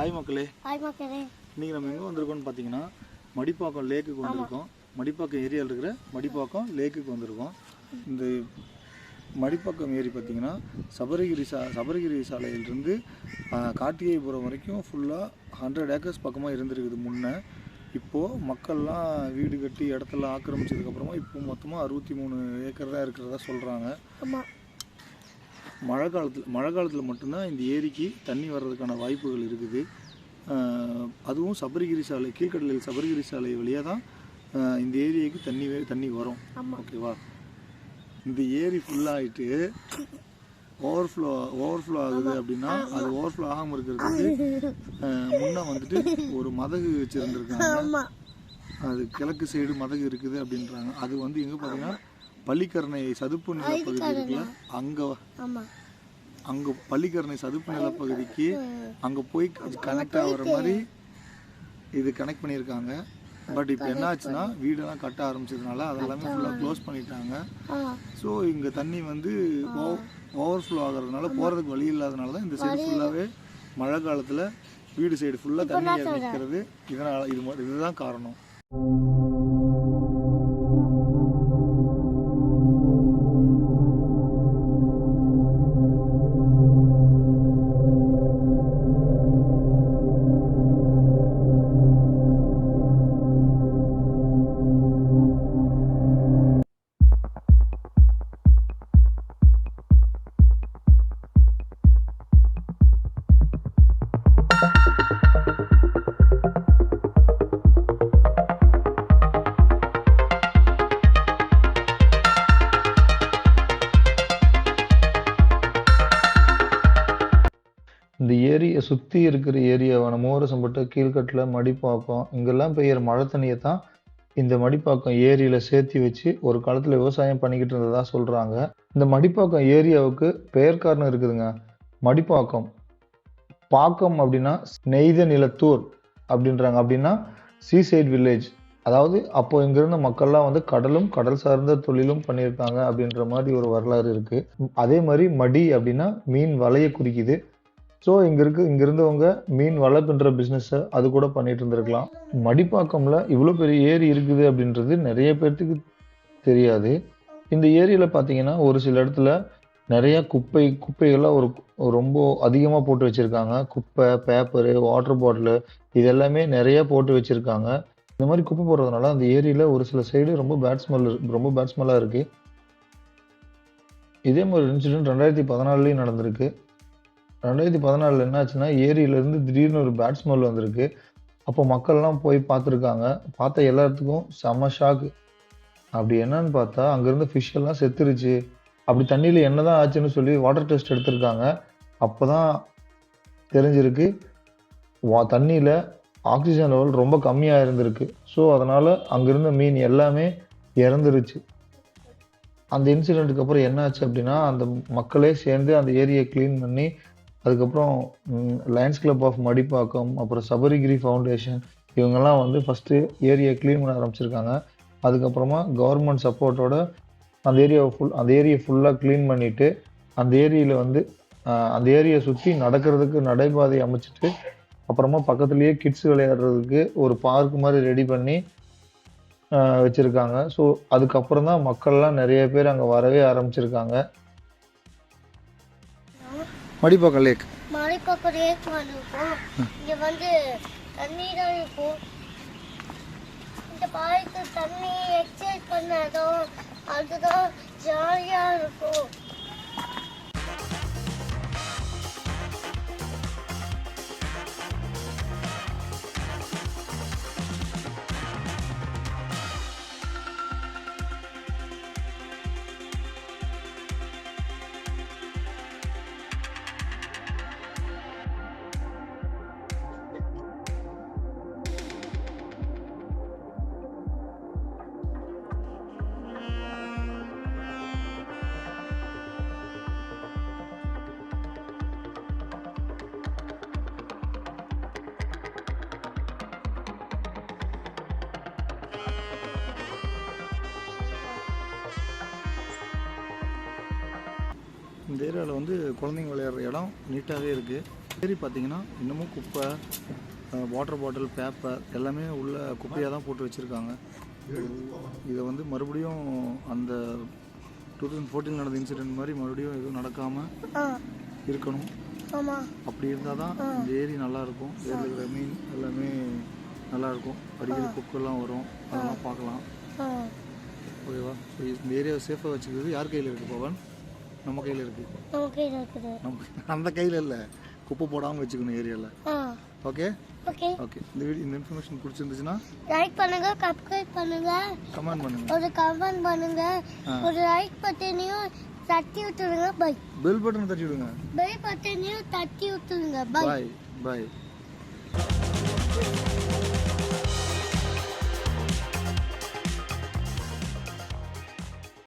Hi மக்களே. Hi மக்களே. இன்றைக்கி நம்ம எங்கே வந்திருக்கோம்னு பார்த்தீங்கன்னா மடிப்பாக்கம் லேக்குக்கு வந்திருக்கோம். மடிப்பாக்கம் ஏரியாவில் இருக்கிற மடிப்பாக்கம் லேக்குக்கு வந்திருக்கோம். இந்த மடிப்பாக்கம் ஏரி பார்த்திங்கன்னா சபரிகிரி சாலையிலிருந்து கார்த்திகைபுரம் வரைக்கும் ஃபுல்லாக 100 ஏக்கர்ஸ் பக்கமாக இருந்திருக்குது முன்னே. இப்போது மக்கள்லாம் வீடு கட்டி இடத்தெல்லாம் ஆக்கிரமிச்சதுக்கப்புறமா இப்போ மொத்தமாக 63 ஏக்கர் தான் இருக்கிறதா சொல்கிறாங்க. மழை காலத்தில் மட்டும்தான் இந்த ஏரிக்கு தண்ணி வர்றதுக்கான வாய்ப்புகள் இருக்குது. அதுவும் கீழ்கடலில் சபரிகிரி சாலை வழியாக தான் இந்த ஏரியாவுக்கு தண்ணி வரும். ஓகேவா? இந்த ஏரி ஃபுல்லாகிட்டு ஓவர்ஃப்ளோ ஆகுது அப்படின்னா அது ஓவர்ஃப்ளோ ஆகாமல் இருக்கிறதுக்கு முன்னே வந்துட்டு ஒரு மதகு வச்சுருந்துருக்காங்க. அது கிழக்கு சைடு மதகு இருக்குது அப்படின்றாங்க. அது வந்து எங்கே பார்த்தீங்கன்னா பள்ளிக்கரணை சதுப்பு நிலப்பகுதி இருக்குல்ல, அங்கே பள்ளிக்கரணை சதுப்பு நிலப்பகுதிக்கு அங்கே போய் கனெக்ட் ஆகிற மாதிரி இது கனெக்ட் பண்ணியிருக்காங்க. பட் இப்போ என்ன ஆச்சுன்னா வீடெல்லாம் கட்ட ஆரம்பிச்சதுனால அதெல்லாமே ஃபுல்லாக க்ளோஸ் பண்ணிட்டாங்க. ஸோ இங்கே தண்ணி வந்து ஓவர்ஃப்ளோ ஆகிறதுனால போகிறதுக்கு வழி இல்லாதனால தான் இந்த சைடு ஃபுல்லாகவே மழை காலத்தில் வீடு சைடு ஃபுல்லாக தண்ணி நிற்கிறது. இதுதான் காரணம். இந்த ஏரியை சுற்றி இருக்கிற ஏரியாவான மோரசம்பட்டு, கீழ்கட்டில், மடிப்பாக்கம் இங்கெல்லாம் பெய்கிற மழை தண்ணியை தான் இந்த மடிப்பாக்கம் ஏரியில் சேர்த்து வச்சு ஒரு காலத்தில் விவசாயம் பண்ணிக்கிட்டு இருந்ததா சொல்கிறாங்க. இந்த மடிப்பாக்கம் ஏரியாவுக்கு பெயர் காரணம் இருக்குதுங்க. மடிப்பாக்கம் பாக்கம் அப்படின்னா நெய்த நிலத்தூர் அப்படின்றாங்க. அப்படின்னா சீசைட் வில்லேஜ். அதாவது அப்போ இங்கிருந்த மக்கள்லாம் வந்து கடல் சார்ந்த தொழிலும் பண்ணியிருக்காங்க அப்படின்ற மாதிரி ஒரு வரலாறு இருக்குது. அதே மாதிரி மடி அப்படின்னா மீன் வலையை குறிக்குது. ஸோ இங்கிருந்தவங்க மீன் வளர்ப்புன்ற பிஸ்னஸை அது கூட பண்ணிட்டு இருந்திருக்கலாம். மடிப்பாக்கம்ல இவ்வளோ பெரிய ஏரி இருக்குது அப்படின்றது நிறைய பேர்த்துக்கு தெரியாது. இந்த ஏரியில் பார்த்தீங்கன்னா ஒரு சில இடத்துல நிறைய குப்பைகள்லாம் ரொம்ப அதிகமாக போட்டு வச்சுருக்காங்க. குப்பை, பேப்பரு, வாட்டர் பாட்டிலு இது எல்லாமே நிறைய போட்டு வச்சுருக்காங்க. இந்த மாதிரி குப்பை போடுறதுனால அந்த ஏரியில் ஒரு சில சைடு ரொம்ப பேட் ஸ்மெல்லாக இருக்குது. இதே மாதிரி இன்சிடென்ட் 2014 நடந்திருக்கு. 2014 என்னாச்சுன்னா ஏரியிலேருந்து திடீர்னு ஒரு பேட் ஸ்மெல் வந்திருக்கு. அப்போ மக்கள்லாம் போய் பார்த்துருக்காங்க. பார்த்த எல்லாத்துக்கும் செம்ம ஷாக்கு. அப்படி என்னன்னு பார்த்தா அங்கேருந்து ஃபிஷ் எல்லாம் செத்துருச்சு. அப்படி தண்ணியில் என்ன தான் ஆச்சுன்னு சொல்லி வாட்டர் டெஸ்ட் எடுத்திருக்காங்க. அப்போ தான் தெரிஞ்சிருக்கு தண்ணியில் ஆக்சிஜன் லெவல் ரொம்ப கம்மியாக இருந்திருக்கு. ஸோ அதனால் அங்கேருந்த மீன் எல்லாமே இறந்துருச்சு. அந்த இன்சிடெண்ட்டுக்கு அப்புறம் என்ன ஆச்சு அப்படின்னா அந்த மக்களே சேர்ந்து அந்த ஏரியை க்ளீன் பண்ணி அதுக்கப்புறம் லயன்ஸ் கிளப் ஆஃப் மடிப்பாக்கம், அப்புறம் சபரிகிரி ஃபவுண்டேஷன் இவங்கெல்லாம் வந்து ஃபஸ்ட்டு ஏரியை க்ளீன் பண்ண ஆரம்பிச்சிருக்காங்க. அதுக்கப்புறமா கவர்மெண்ட் சப்போர்ட்டோட அந்த ஏரியை ஃபுல்லாக க்ளீன் பண்ணிவிட்டு அந்த ஏரியில் வந்து அந்த ஏரியை சுற்றி நடக்கிறதுக்கு நடைபாதை அமைச்சிட்டு அப்புறமா பக்கத்துலேயே கிட்ஸ் விளையாடுறதுக்கு ஒரு பார்க் மாதிரி ரெடி பண்ணி வச்சுருக்காங்க. ஸோ அதுக்கப்புறம் தான் மக்கள்லாம் நிறைய பேர் அங்கே வரவே ஆரம்பிச்சிருக்காங்க. மடிப்பாக்கம் லேக் வந்திருக்கோம். இங்கே வந்து தண்ணி தான் இருக்கும். இந்த பாய்க்கு தண்ணி எக்ஸசைஸ் பண்ணதும் அதுதான் ஜாலியாக இருக்கும். இந்த ஏரியாவில் வந்து குழந்தைங்க விளையாடுற இடம் நீட்டாகவே இருக்குது. சரி பார்த்தீங்கன்னா இன்னமும் குப்பை, வாட்டர் பாட்டில், பேப்பர் எல்லாமே உள்ள குப்பையாக தான் போட்டு வச்சுருக்காங்க. இதை வந்து மறுபடியும் அந்த 2014 நடந்த இன்சிடென்ட் மாதிரி மறுபடியும் எதுவும் நடக்காமல் இருக்கணும். அப்படி இருந்தால் தான் இந்த ஏரி நல்லாயிருக்கும். ஏரியில் இருக்கிற மீன் எல்லாமே நல்லாயிருக்கும். அடிக்கடி கொக்கெல்லாம் வரும், அதெல்லாம் பார்க்கலாம். ஓகேவா? ஸோ இந்த ஏரியாவை சேஃபாக வச்சுக்கிறது யார் கையில் இருக்குது பவன்? நம்ம கையில் இருக்குது. நம்ம அந்த கையில் இல்லை, குப்பை போடாமல் வச்சுக்கணும் ஏரியாவில். Okay okay. இந்த இன்ஃபர்மேஷன் பிடிச்சிருந்துச்சுன்னா லைக் பண்ணுங்க, சப்ஸ்கிரைப் பண்ணுங்க, கமெண்ட் பண்ணுங்க. ஒரு கமெண்ட் பண்ணுங்க, ஒரு லைக் பட்டனையும் தட்டி விட்டுருங்க. பை. பெல் பட்டனை தட்டி விடுங்க. பெல் பட்டனையும் தட்டி விட்டுருங்க. பை. பை.